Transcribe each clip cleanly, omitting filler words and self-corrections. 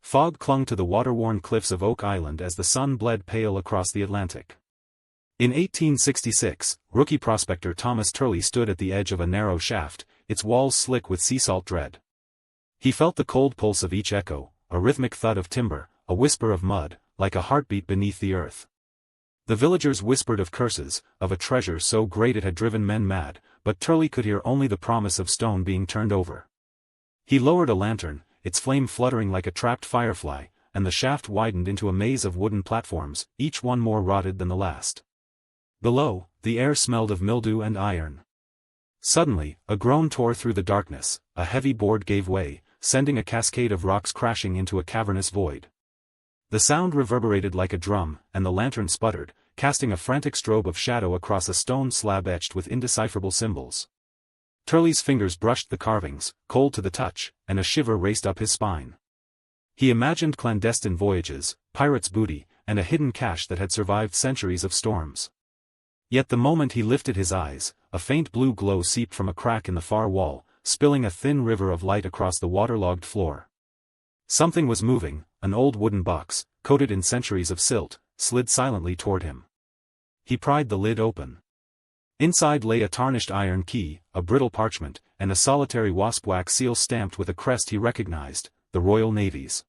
Fog clung to the water-worn cliffs of Oak Island as the sun bled pale across the Atlantic. In 1866, rookie prospector Thomas Turley stood at the edge of a narrow shaft, its walls slick with sea salt-dred. He felt the cold pulse of each echo, a rhythmic thud of timber, a whisper of mud, like a heartbeat beneath the earth. The villagers whispered of curses, of a treasure so great it had driven men mad, but Turley could hear only the promise of stone being turned over. He lowered a lantern, its flame fluttering like a trapped firefly, and the shaft widened into a maze of wooden platforms, each one more rotted than the last. Below, the air smelled of mildew and iron. Suddenly, a groan tore through the darkness, a heavy board gave way, sending a cascade of rocks crashing into a cavernous void. The sound reverberated like a drum, and the lantern sputtered, casting a frantic strobe of shadow across a stone slab etched with indecipherable symbols. Turley's fingers brushed the carvings, cold to the touch, and a shiver raced up his spine. He imagined clandestine voyages, pirates' booty, and a hidden cache that had survived centuries of storms. Yet the moment he lifted his eyes, a faint blue glow seeped from a crack in the far wall, spilling a thin river of light across the waterlogged floor. Something was moving. An old wooden box, coated in centuries of silt, slid silently toward him. He pried the lid open. Inside lay a tarnished iron key, a brittle parchment, and a solitary wasp wax seal stamped with a crest he recognized, the Royal Navy's.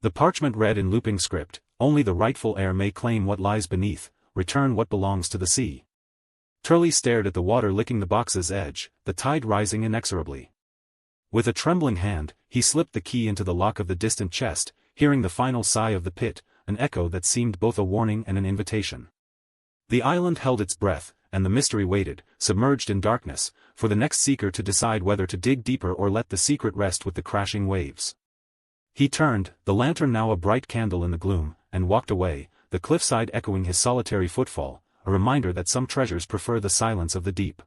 The parchment read in looping script, "Only the rightful heir may claim what lies beneath, return what belongs to the sea." Turley stared at the water licking the box's edge, the tide rising inexorably. With a trembling hand, he slipped the key into the lock of the distant chest, hearing the final sigh of the pit, an echo that seemed both a warning and an invitation. The island held its breath, and the mystery waited, submerged in darkness, for the next seeker to decide whether to dig deeper or let the secret rest with the crashing waves. He turned, the lantern now a bright candle in the gloom, and walked away, the cliffside echoing his solitary footfall, a reminder that some treasures prefer the silence of the deep.